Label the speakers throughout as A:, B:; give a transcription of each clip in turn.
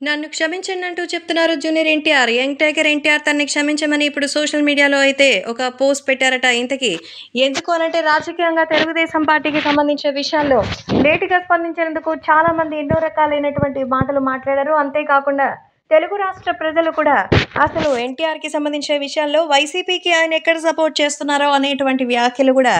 A: నన్ను క్షమించండంటూ చెప్తున్నారు junior NTR. Young tiger NTR తనని క్షమించమని ఇప్పుడు సోషల్ మీడియాలో అయితే ఒక పోస్ట్ పెట్టారట. ఇంతకీ ఎందుకు అనంటే రాజకీయంగా తెలుగుదేశం పార్టీకి సంబంధించిన విషయాల్లో లేటుగా స్పందించినందుకు చాలా మంది ఎన్నో రకాలైనటువంటి మాటలు మాట్లాడారు. అంతేకాకుండా తెలుగు రాష్ట్ర ప్రజలు కూడా అసలు ఎన్టీఆర్‌కి సంబంధించిన విషయాల్లో వైసీపీకి ఆయన ఎక్కడ సపోర్ట్ చేస్తున్నారో అనేటువంటి వ్యాఖ్యలు కూడా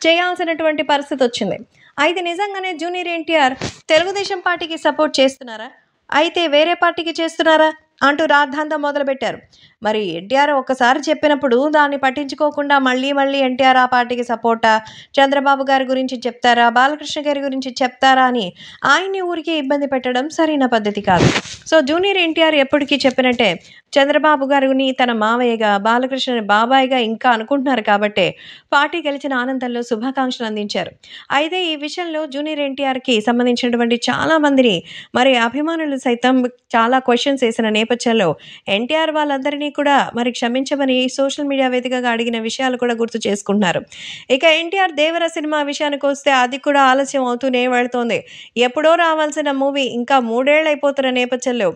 A: చేయాల్సినటువంటి పరిస్థితొచ్చింది. అయితే నిజంగానే జూనియర్ ఎన్టీఆర్ తెలుగుదేశం పార్టీకి సపోర్ట్ చేస్తున్నారా? అయితే వేరే పార్టీకి చేస్తున్నారా? అంటూ రాద్ధాంతం మొదలుపెట్టారు. మరి ఎన్టీఆర్ ఒక్కసారి చెప్పినప్పుడు దాన్ని పట్టించుకోకుండా మళ్ళీ మళ్ళీ ఎన్టీఆర్ ఆ పార్టీకి సపోర్టా? చంద్రబాబు గారి గురించి చెప్తారా? బాలకృష్ణ గారి గురించి చెప్తారా? అని ఆయన్ని ఊరికే ఇబ్బంది పెట్టడం సరైన పద్ధతి కాదు. సో, జూనియర్ ఎన్టీఆర్ ఎప్పటికీ చెప్పినట్టే చంద్రబాబు గారిని తన మావయ్యగా, బాలకృష్ణని బాబాయిగా ఇంకా అనుకుంటున్నారు కాబట్టే పార్టీ గెలిచిన ఆనందంలో శుభాకాంక్షలు అందించారు. అయితే ఈ విషయంలో జూనియర్ ఎన్టీఆర్‌కి సంబంధించినటువంటి చాలా మందిని మరి అభిమానులు సైతం చాలా క్వెషన్స్ ఏసిన నేపథ్యంలో ఎన్టీఆర్ వాళ్ళందరినీ కూడా మరి క్షమించమని సోషల్ మీడియా వేదికగా అడిగిన విషయాలు కూడా గుర్తు చేసుకుంటున్నారు. ఇక ఎన్టీఆర్ 'దేవర' సినిమా విషయానికొస్తే అది కూడా ఆలస్యం అవుతూనే వెళ్తోంది. ఎప్పుడో రావాల్సిన మూవీ ఇంకా 3 ఏళ్ళు అయిపోతున్న నేపథ్యంలో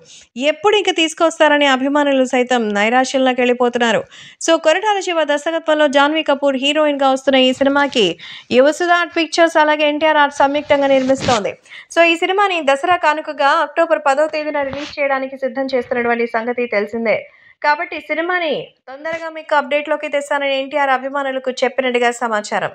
A: ఎప్పుడు ఇంక తీసుకొస్తారని అభిమానులు సైతం నైరాశ్యంలోకెళ్ళిపోతున్నారు. సో, కొరటాల శివ దర్శకత్వంలో జాన్వీ కపూర్ హీరోయిన్‌గా వస్తున్న ఈ సినిమాకి యువసుధ ఆర్ట్ పిక్చర్స్ అలాగే ఎన్టీఆర్ ఆర్ట్ సంయుక్తంగా నిర్మిస్తోంది. సో, ఈ సినిమాని దసరా కానుకగా అక్టోబర్ 10వ తేదీన రిలీజ్ చేయడానికి సిద్ధం చేస్తున్నటువంటి సంగతి తెలిసిందే. కాబట్టి సినిమాని తొందరగా మీకు అప్డేట్‌లోకి తెస్తానని ఎన్టీఆర్ అభిమానులకు చెప్పినట్టుగా సమాచారం.